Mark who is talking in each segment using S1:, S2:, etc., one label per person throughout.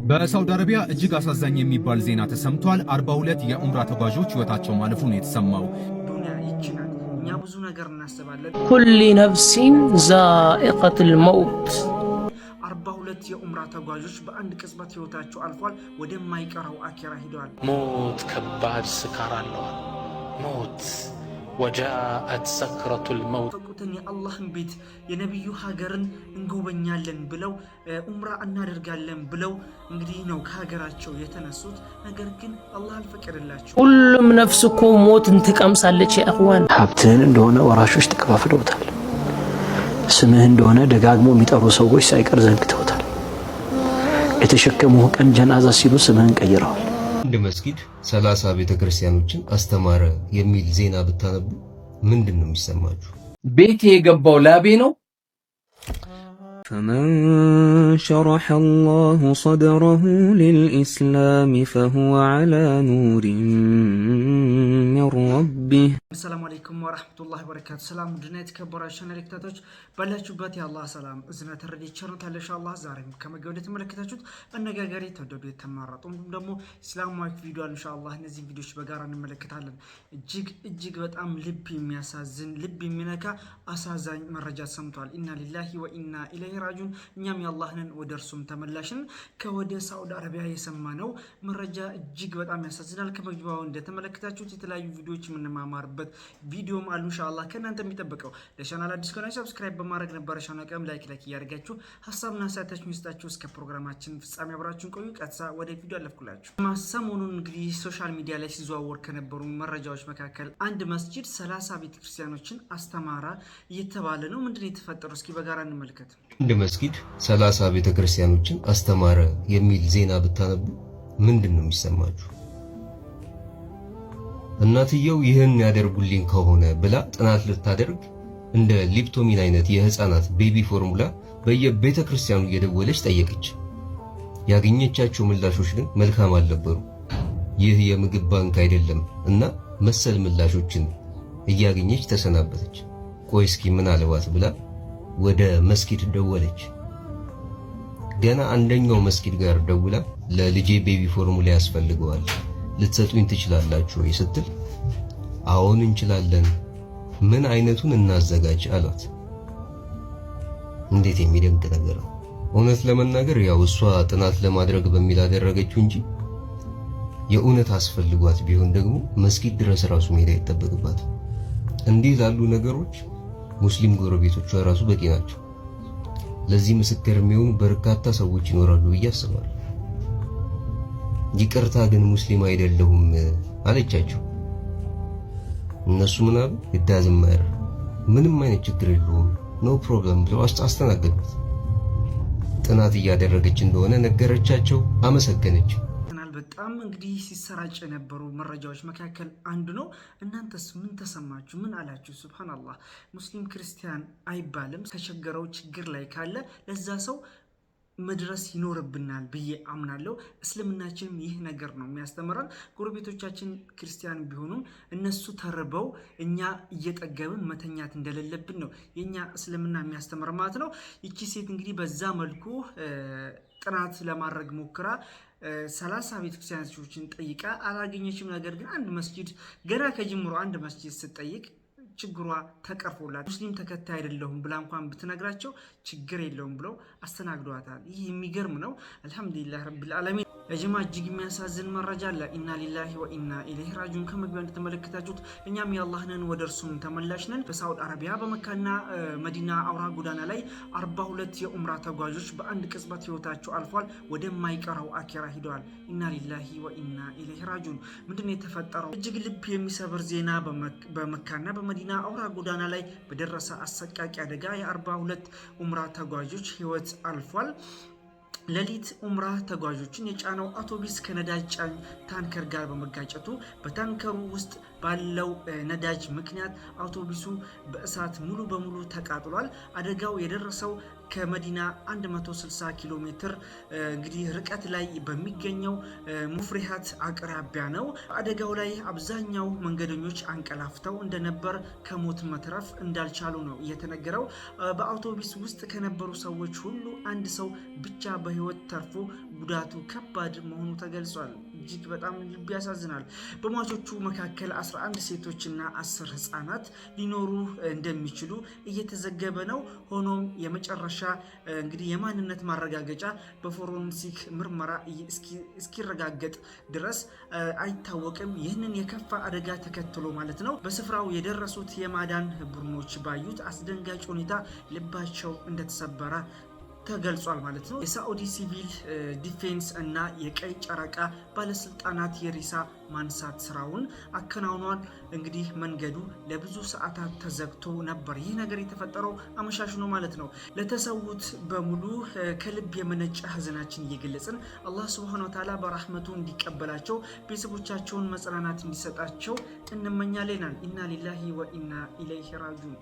S1: በሳውዲ አረቢያ እጅግ አሳዛኝ የሚባል ዜና ተሰምቷል። 42 የኡምራ ተጓዦች ህይወታቸው ማለፉ ነው የተሰማው።
S2: ዱንያ ይችላል። እኛ ብዙ ነገር እናስባለን።
S3: ኩሊ ነፍሲን ዛኢቀቱል መውት
S2: 42 የኡምራ ተጓዦች በአንድ ቅጽበት ህይወታቸው አልፏል። ወደማይቀረው አኺራ ሄደዋል።
S4: ሞት ከባድ ስካር አለው። ሞት ወጃአት ሰክረቱል መውት
S2: ፈቁትን የአላህን ቤት የነብዩ ሀገርን እንጎበኛለን ብለው ኡምራ እናደርጋለን ብለው እንግዲህ ነው ከሀገራቸው የተነሱት። ነገር ግን አላህ አልፈቀደላቸው።
S3: ሁሉም ነፍስ እኮ ሞትን ትቀምሳለች። የአኽዋን
S5: ሀብትህን እንደሆነ ወራሾች ተከፋፍለውታል። ስምህ እንደሆነ ደጋግሞ የሚጠሩ ሰዎች ሳይቀር ዘንግተውታል። የተሸከሙህ ቀን ጀናዛ ሲሉ ስምህን ቀይረዋል።
S6: አንድ መስጊድ 30 ቤተክርስቲያኖችን አስተማረ የሚል ዜና ብታነቡ ምንድነው የሚሰማችሁ?
S7: ቤት የገባው ላቤ ነው።
S8: فمن شرح الله صدره للإسلام فهو على نور من ربه.
S2: السلام عليكم ورحمة الله وبركاته. سلام ودنيت كبراشان الكتاتوج بلاشوبات يا الله سلام إذن تردي تشرنت على شاء الله زارين كما قولت ملكتاتوج النجاجري تودو تمارات دمو إسلام مايك فيديو إن شاء الله نزيد فيديو شبكارن ملكتالن جيج بتأم لبي مياسازن لبي منكا أسازن مرجات سمتوال إنا لله وإنا إليه راجون نعم يا الله نن ودرسهم تملاشن كودي سعود عربية يسمانو مرجع جيج بتأم ياسازن كما جباون ده تملكتاتوج تلاقي فيديوش من مامار ቪዲዮ ማሉ ኢንሻአላህ ከናንተ የሚጠበቀው ለቻናል አዲስ ከሆነ ሰብስክራይብ በማድረግ ነበር ቻናሉን ላይክ ያርጋችሁ ሐሳብና አስተያየታችሁን ይስጣችሁ። እስከ ፕሮግራማችን ፍጻሜ አብራችሁን ቆዩ። ቀጥታ ወደ ቪዲዮ አለፍኩላችሁ። ሰሞኑን እንግዲህ ሶሻል ሚዲያ ላይ ሲዘዋወር ከነበሩ መረጃዎች መካከል አንድ መስጂድ 30 ቤተክርስቲያኖችን አስተማራ እየተባለ ነው። ምንድነው የተፈጠረው? እስኪ በጋራ እንመልከት።
S6: አንድ መስጊድ 30 ቤተክርስቲያኖችን አስተማረ የሚል ዜና ብታነቡ ምንድነው የሚሰማችሁ? እናትየው ይህን ያደርጉልኝ ከሆነ ብላ ጥናት ልታደርግ እንደ ሊፕቶሚን አይነት የህፃናት ቤቢ ፎርሙላ በየቤተ ክርስቲያኑ እየደወለች ጠየቀች። ያገኘቻቸው ምላሾች ግን መልካም አልነበሩ። ይህ የምግብ ባንክ አይደለም እና መሰል ምላሾችን እያገኘች ተሰናበተች። ቆይ እስኪ ምን አለዋት ብላ ወደ መስጊድ ደወለች። ገና አንደኛው መስጊድ ጋር ደውላ ለልጄ ቤቢ ፎርሙላ ያስፈልገዋል ልትሰጡኝ ትችላላችሁ ወይ ስትል አዎን እንችላለን፣ ምን አይነቱን እናዘጋጅ አሏት። እንዴት የሚደንቅ ነገር ነው! እውነት ለመናገር ያው እሷ ጥናት ለማድረግ በሚል አደረገችው እንጂ የእውነት አስፈልጓት ቢሆን ደግሞ መስጊድ ድረስ ራሱ መሄድ አይጠበቅባት። እንዲህ ላሉ ነገሮች ሙስሊም ጎረቤቶቿ ራሱ በቂ ናቸው። ለዚህ ምስክር የሚሆኑ በርካታ ሰዎች ይኖራሉ ብዬ አስባለሁ። ይቅርታ ግን ሙስሊም አይደለሁም አለቻቸው። እነሱ ምን አሉ? ይዳዝማር ምንም አይነት ችግር የለውም ኖ ፕሮብለም ብለው አስተናገዱት። ጥናት እያደረገች እንደሆነ ነገረቻቸው፣ አመሰገነች።
S2: በጣም እንግዲህ ሲሰራጭ የነበሩ መረጃዎች መካከል አንዱ ነው። እናንተስ ምን ተሰማችሁ? ምን አላችሁ? ሱብሃንአላህ ሙስሊም ክርስቲያን አይባልም። ተቸገረው ችግር ላይ ካለ ለዛ ሰው መድረስ ይኖርብናል ብዬ አምናለሁ። እስልምናችንም ይህ ነገር ነው የሚያስተምረን። ጎረቤቶቻችን ክርስቲያን ቢሆኑም እነሱ ተርበው እኛ እየጠገብን መተኛት እንደሌለብን ነው የኛ እስልምና የሚያስተምር ማለት ነው። ይቺ ሴት እንግዲህ በዛ መልኩ ጥናት ለማድረግ ሞክራ 30 ቤተክርስቲያኖችን ጠይቃ አላገኘችም። ነገር ግን አንድ መስጂድ ገና ከጅምሮ አንድ መስጂድ ስትጠይቅ ችግሯ ተቀርፎላት ሙስሊም ተከታይ አይደለሁም ብላ እንኳን ብትነግራቸው ችግር የለውም ብለው አስተናግደዋታል። ይህ የሚገርም ነው። አልহামዱሊላህ ረብል ዓለሚን። ለጀማ እጅግ የሚያሳዝን መረጃ አለ። ኢና ሊላሂ ወኢና ኢለይሂ ራጂዑን። ከመግቢያው እንደተመለከታችሁት እኛም የአላህ ነን ወደ እርሱም ተመላሽ ነን። በሳውዲ አረቢያ በመካና መዲና አውራ ጎዳና ላይ 42 የኡምራ ተጓዦች በአንድ ቅጽበት ህይወታቸው አልፏል። ወደማይቀረው አኺራ ሄደዋል። ኢና ሊላሂ ወኢና ኢለይሂ ራጂዑን። ምንድነው የተፈጠረው? እጅግ ልብ የሚሰብር ዜና በመካና በመዲና አውራ ጎዳና ላይ በደረሰ አሰቃቂ አደጋ የ42 ኡምራ ተጓዦች ህይወት አልፏል። ሌሊት ኡምራ ተጓዦችን የጫነው አውቶቡስ ከነዳጅ ጫኝ ታንከር ጋር በመጋጨቱ በታንከሩ ውስጥ ባለው ነዳጅ ምክንያት አውቶቡሱ በእሳት ሙሉ በሙሉ ተቃጥሏል። አደጋው የደረሰው ከመዲና 160 ኪሎ ሜትር እንግዲህ ርቀት ላይ በሚገኘው ሙፍሪሃት አቅራቢያ ነው። አደጋው ላይ አብዛኛው መንገደኞች አንቀላፍተው እንደነበር ከሞት መትረፍ እንዳልቻሉ ነው የተነገረው። በአውቶቡስ ውስጥ ከነበሩ ሰዎች ሁሉ አንድ ሰው ብቻ በህይወት ተርፎ ጉዳቱ ከባድ መሆኑ ተገልጿል። እጅግ በጣም ልብ ያሳዝናል። በሟቾቹ መካከል 11 ሴቶችና 10 ህፃናት ሊኖሩ እንደሚችሉ እየተዘገበ ነው። ሆኖም የመጨረሻ እንግዲህ የማንነት ማረጋገጫ በፎረንሲክ ምርመራ እስኪረጋገጥ ድረስ አይታወቅም። ይህንን የከፋ አደጋ ተከትሎ ማለት ነው በስፍራው የደረሱት የማዳን ቡድኖች ባዩት አስደንጋጭ ሁኔታ ልባቸው እንደተሰበረ ተገልጿል ማለት ነው። የሳዑዲ ሲቪል ዲፌንስ እና የቀይ ጨረቃ ባለስልጣናት የሬሳ ማንሳት ስራውን አከናውኗል። እንግዲህ መንገዱ ለብዙ ሰዓታት ተዘግቶ ነበር። ይህ ነገር የተፈጠረው አመሻሽ ነው ማለት ነው። ለተሰዉት በሙሉ ከልብ የመነጨ ሀዘናችን እየገለጽን አላህ ሱብሃነሁ ወተዓላ በራህመቱ እንዲቀበላቸው ቤተሰቦቻቸውን መጽናናት እንዲሰጣቸው እንመኛለን። ኢና ሊላሂ ወኢና ኢለይሂ ራጂዑን።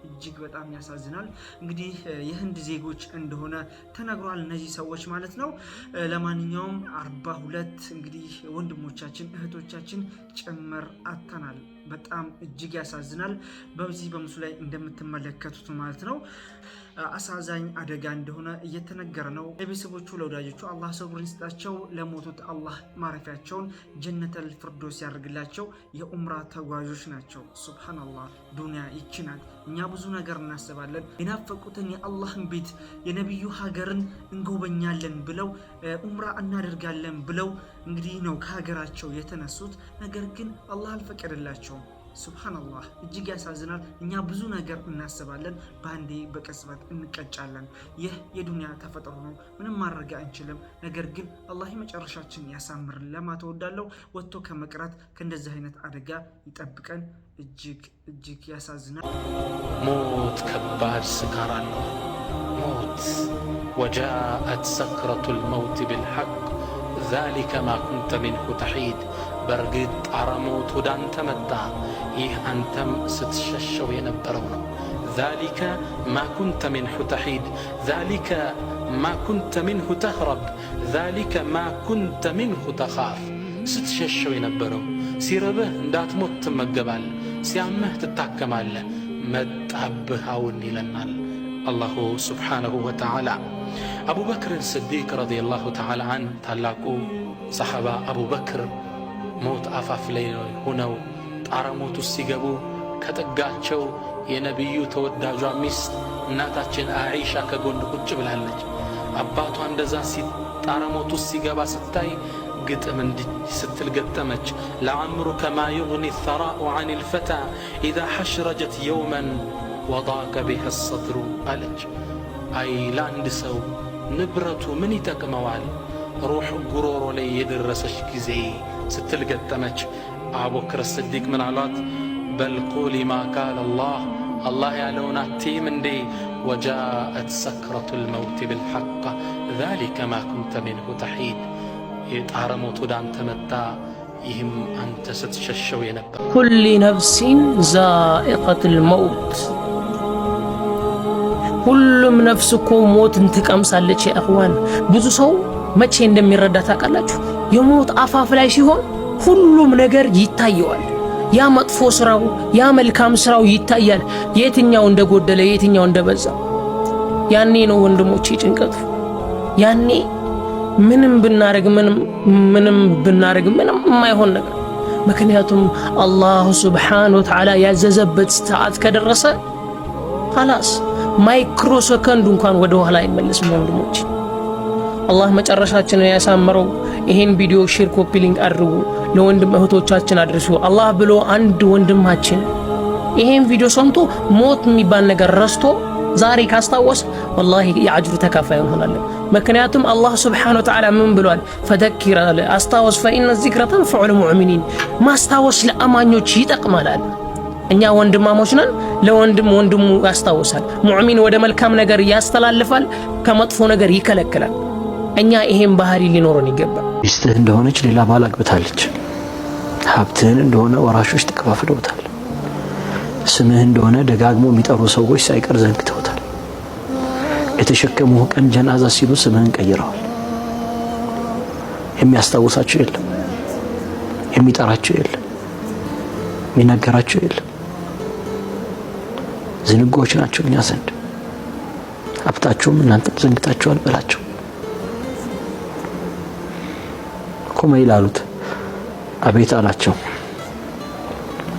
S2: እጅግ በጣም ያሳዝናል። እንግዲህ የህንድ ዜጎች እንደሆነ ተነግሯል እነዚህ ሰዎች ማለት ነው። ለማንኛውም 42 እንግዲህ ወንድሞቻችን እህቶቻችን ጭምር አጥተናል። በጣም እጅግ ያሳዝናል። በዚህ በምስሉ ላይ እንደምትመለከቱት ማለት ነው አሳዛኝ አደጋ እንደሆነ እየተነገረ ነው። ለቤተሰቦቹ ለወዳጆቹ አላህ ሰብሩን ይስጣቸው። ለሞቱት አላህ ማረፊያቸውን ጀነተል ፊርዶስ ያደርግላቸው። የኡምራ ተጓዦች ናቸው። ሱብሃንአላህ ዱንያ ይችናል። እኛ ብዙ ነገር እናስባለን። የናፈቁትን የአላህን ቤት የነቢዩ ሀገርን እንጎበኛለን ብለው ኡምራ እናደርጋለን ብለው እንግዲህ ነው ከሀገራቸው የተነሱት። ነገር ግን አላህ አልፈቀደላቸውም። ሱብሃንአላህ እጅግ ያሳዝናል። እኛ ብዙ ነገር እናስባለን፣ በአንዴ በቅጽበት እንቀጫለን። ይህ የዱንያ ተፈጥሮ ነው፣ ምንም ማድረግ አንችልም። ነገር ግን አላህ የመጨረሻችን ያሳምርን ለማለት እወዳለሁ። ወጥቶ ከመቅረት ከእንደዚህ አይነት አደጋ ይጠብቀን። እጅግ ያሳዝናል።
S4: ሞት ከባድ ስካር አለው። ሞት ወጃአት ሰክረቱል መውት ቢልሐቅ ዛሊከ ማ ኩንተ ሚንሁ ተሒድ። በእርግጥ ጣረ ሞት ወደ አንተ መጣ፣ ይህ አንተም ስትሸሸው የነበረው ነው። ዛሊከ ማ ኩንተ ሚንሁ ተሒድ፣ ዛሊከ ማ ኩንተ ሚንሁ ተህረብ፣ ዛሊከ ማ ኩንተ ሚንሁ ተኻፍ። ስትሸሸው የነበረው ሲርብህ እንዳትሞት ትመገባለህ፣ ሲያምህ ትታከማለህ። መጣብህ አሁን ይለናል አላሁ ስብሓነሁ ወተዓላ። አቡበክር ስዲቅ ረዲየላሁ ተዓላ አን ታላቁ ሰሓባ አቡበክር ሞት አፋፍ ላይ ሆነው ጣረ ሞት ውስጥ ሲገቡ ከጠጋቸው የነቢዩ ተወዳጇ ሚስት እናታችን አይሻ ከጎን ቁጭ ብላለች። አባቷ እንደዛ ጣረ ሞት ውስጥ ሲገባ ስታይ ግጥም እንዲህ ስትል ገጠመች። ለዐምሩከ ማ ዩግኒ ተራኡ ዐን ልፈታ ኢዛ ሐሽረጀት የውመን ወዳቀ ቢሃ ሰድሩ አለች። አይ ለአንድ ሰው ንብረቱ ምን ይጠቅመዋል ሩሕ ጉሮሮ ላይ የደረሰች ጊዜ ስትል ገጠመች። አቡበክር ስዲቅ ምን አሏት? በል ቁሊ ማ ቃለ አላህ፣ አላህ ያለውን አትይም እንዴ? ወጃአት ሰክረቱል መውት ቢልሐቅ ዛሊከ ማ ኩንተ ሚንሁ ተሒድ። የጣረ ሞት ወደ አንተ መጣ፣ ይህም አንተ ስትሸሸው የነበር።
S3: ኩሊ ነፍሲን ዛኢቀቱል መውት፣ ሁሉም ነፍስ እኮ ሞትን ትቀምሳለች። የእኽዋን ብዙ ሰው መቼ እንደሚረዳ ታውቃላችሁ? የሞት አፋፍ ላይ ሲሆን ሁሉም ነገር ይታየዋል። ያ መጥፎ ስራው፣ ያ መልካም ስራው ይታያል። የትኛው እንደጎደለ፣ የትኛው እንደበዛ። ያኔ ነው ወንድሞቼ ጭንቀቱ። ያኔ ምንም ብናረግ ምንም የማይሆን ነገር። ምክንያቱም አላሁ ሱብሓነሁ ወተዓላ ያዘዘበት ሰዓት ከደረሰ ኸላስ ማይክሮ ሰከንድ እንኳን ወደ ኋላ አይመለስም ወንድሞቼ። አላህ መጨረሻችንን ያሳምረው። ይሄን ቪዲዮ ሼር፣ ኮፒ ሊንክ አድርጉ፣ ለወንድም እህቶቻችን አድርሱ። አላህ ብሎ አንድ ወንድማችን ይሄን ቪዲዮ ሰምቶ ሞት የሚባል ነገር ረስቶ ዛሬ ካስታወስ ወላሂ የአጅሩ ተካፋይ እንሆናለን። ምክንያቱም አላህ ሱብሓነሁ ወተዓላ ምን ብሏል? ፈዘኪር አለ አስታወስ፣ ፈኢነ ዚክረ ተንፈዑል ሙእሚኒን፣ ማስታወስ ለአማኞች ይጠቅማል። እኛ ወንድማሞች ነን፣ ለወንድሙ ያስታውሳል። ሙእሚን ወደ መልካም ነገር ያስተላልፋል፣ ከመጥፎ ነገር ይከለክላል። እኛ ይሄን ባህሪ ሊኖረን ይገባል።
S5: ሚስትህ እንደሆነች ሌላ ባል አግብታለች። ሀብትህን እንደሆነ ወራሾች ተከፋፍለውታል። ስምህ እንደሆነ ደጋግሞ የሚጠሩ ሰዎች ሳይቀር ዘንግተውታል። የተሸከሙህ ቀን ጀናዛ ሲሉ ስምህን ቀይረዋል። የሚያስታውሳቸው የለም፣ የሚጠራቸው የለም፣ የሚነገራቸው የለም። ዝንጎች ናቸው እኛ ዘንድ። ሀብታቸውም እናንተም ዘንግታችኋል በላቸው። ቆመ ይላሉት አቤት አላቸው።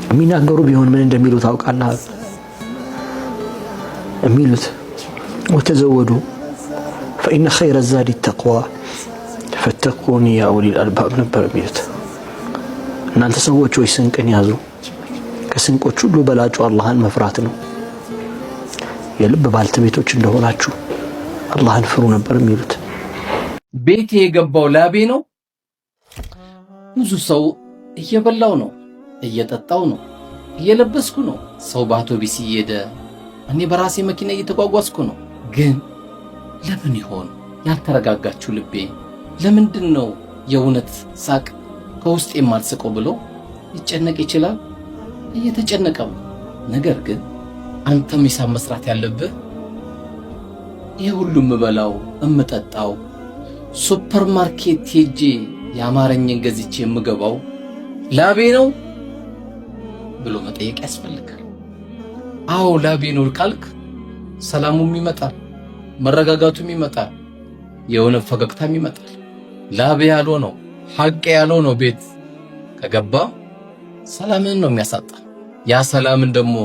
S5: የሚናገሩ ቢሆን ምን እንደሚሉ ታውቃለህ? የሚሉት ወተዘወዱ فإن خير الزاد التقوى فاتقون يا أولي الألباب ነበር የሚሉት። እናንተ ሰዎች ወይ ስንቅን ያዙ፣ ከስንቆች ሁሉ በላጩ አላህን መፍራት ነው። የልብ ባልተቤቶች እንደሆናችሁ አላህን ፍሩ ነበር የሚሉት።
S7: ቤቴ የገባው ላቤ ነው። ብዙ ሰው እየበላው ነው፣ እየጠጣው ነው፣ እየለበስኩ ነው። ሰው በአውቶቢስ እየሄደ እኔ በራሴ መኪና እየተጓጓዝኩ ነው። ግን ለምን ይሆን ያልተረጋጋችሁ ልቤ? ለምንድን ነው የእውነት ሳቅ ከውስጥ የማልስቀው ብሎ ይጨነቅ ይችላል። እየተጨነቀው ነገር ግን አንተም ሂሳብ መስራት ያለብህ ይሄ ሁሉ የምበላው እምጠጣው ሱፐርማርኬት ሄጄ ያማረኝን ገዝቼ የምገባው ላቤ ነው ብሎ መጠየቅ ያስፈልጋል። አዎ ላቤ ነው ካልክ ሰላሙም ይመጣል፣ መረጋጋቱም ይመጣል፣ የሆነ ፈገግታም ይመጣል። ላቤ ያለው ነው ሐቅ ያለው ነው ቤት ከገባ ሰላምን ነው የሚያሳጣ። ያ ሰላምን ደግሞ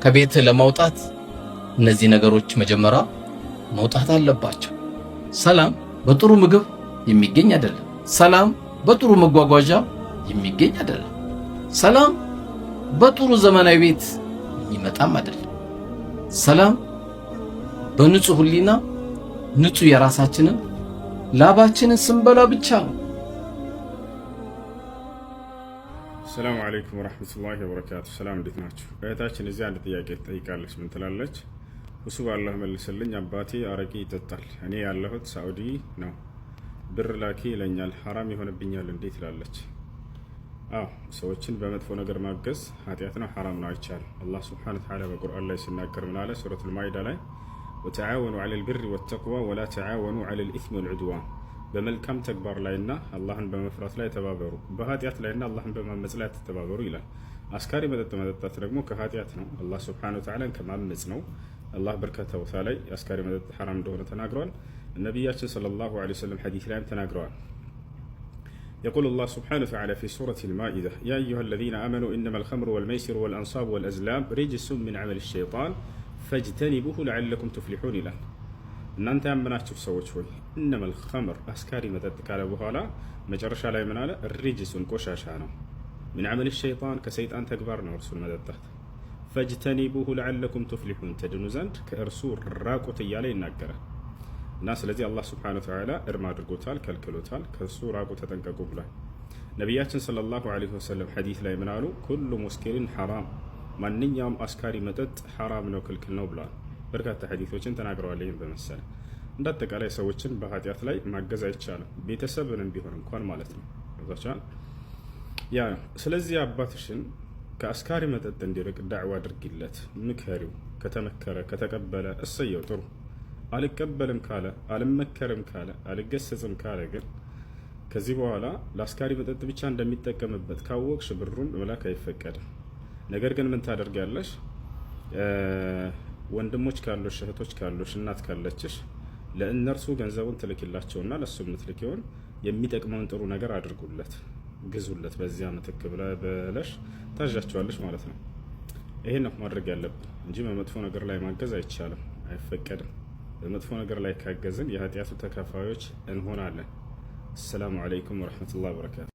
S7: ከቤት ለማውጣት እነዚህ ነገሮች መጀመሪያ መውጣት አለባቸው። ሰላም በጥሩ ምግብ የሚገኝ አይደለም። ሰላም በጥሩ መጓጓዣ የሚገኝ አይደለም። ሰላም በጥሩ ዘመናዊ ቤት የሚመጣም አይደለም። ሰላም በንጹህ ሕሊና ንጹህ የራሳችንን ላባችንን ስንበላ ብቻ ነው።
S9: ሰላም አለይኩም ወራህመቱላሂ ወበረካቱ። ሰላም እንዴት ናችሁ? እህታችን እዚህ አንድ ጥያቄ ትጠይቃለች። ምን ትላለች? እሱ ባላህ መልስልኝ፣ አባቴ አረቂ ይጠጣል፣ እኔ ያለሁት ሳዑዲ ነው፣ ብር ላኪ ይለኛል፣ ሐራም ይሆንብኛል እንዴ ትላለች። አዎ ሰዎችን በመጥፎ ነገር ማገዝ ኃጢአት ነው፣ ሐራም ነው፣ አይቻልም። አላህ ሱብሓነሁ ወተዓላ በቁርአን ላይ ሲናገር ምን አለ? ሱረቱል ማኢዳ ላይ ወተዓወኑ ዐለል ቢሪ ወተቅዋ ወላ ተዓወኑ ዐለል ኢስሚ ወልዑድዋን፣ በመልካም ተግባር ላይና አላህን በመፍራት ላይ ተባበሩ፣ በኃጢአት ላይና አላህን በማመጽ ላይ ተባበሩ ይላል። አስካሪ መጠጥ መጠጣት ደግሞ ከኃጢአት ነው፣ አላህ ሱብሓነሁ ወተዓላን ከማመጽ ነው። አላህ በርካታ ቦታ ላይ አስካሪ መጠጥ ሐራም እንደሆነ ተናግሯል። ነቢያችን ሰለላሁ ዐለይሂ ወሰለም ሐዲስ ላይም ተናግረዋል። يقول الله سبحانه وتعالى في سورة المائدة يا أيها الذين آمنوا إنما الخمر والميسر والأنصاب والأزلام رجس من عمل الشيطان فاجتنبوه لعلكم تفلحون إلى إن أنت أمناتشوف سوت شوي إنما الخمر أسكاري متتك على بهالا مجرش على منالا الرجس كوشاشانو من عمل الشيطان كسيطان تكبرنا ورسول مدتات فاجتنبوه لعلكم تفلحون تدنو زند كأرسول راقو تيالي الناقرة الناس الذي الله سبحانه وتعالى إرما درقوتال كالكلوتال كالسور راقو تتنققوا بلا نبياتنا صلى الله عليه وسلم حديث لا يمنالو كل مسكر حرام من يوم أسكاري متت حرام نو كالكلنو بلا بركات حديثوችን ተናግረዋለኝ በመሰለ እንዳጠቃላይ ሰዎችን በኃጢአት ላይ ማገዝ አይቻልም ቤተሰብንም ቢሆን እንኳን ማለት ነው ወዛቻን ያ ስለዚህ አባትሽን ከአስካሪ መጠጥ እንዲርቅ ዳዕዋ አድርጊለት ምከሪው ከተመከረ ከተቀበለ እሰየው ጥሩ አልቀበልም ካለ አልመከርም ካለ አልገሰጽም ካለ ግን ከዚህ በኋላ ለአስካሪ መጠጥ ብቻ እንደሚጠቀምበት ካወቅሽ ብሩን መላክ አይፈቀድም ነገር ግን ምን ታደርጊያለሽ ወንድሞች ካሉሽ እህቶች ካሉሽ እናት ካለችሽ ለእነርሱ ገንዘቡን ትልኪላቸውና ለሱም ምትልኪውን የሚጠቅመውን ጥሩ ነገር አድርጉለት ግዙለት በዚያ ምትክ ብለሽ ታዣቸዋለሽ ማለት ነው። ይሄን ነው ማድረግ ያለብን እንጂ በመጥፎ ነገር ላይ ማገዝ አይቻልም አይፈቀድም። በመጥፎ ነገር ላይ ካገዝን የኃጢአቱ ተካፋዮች እንሆናለን። ሰላም አለይኩም ወራህመቱላሂ ወበረካቱ።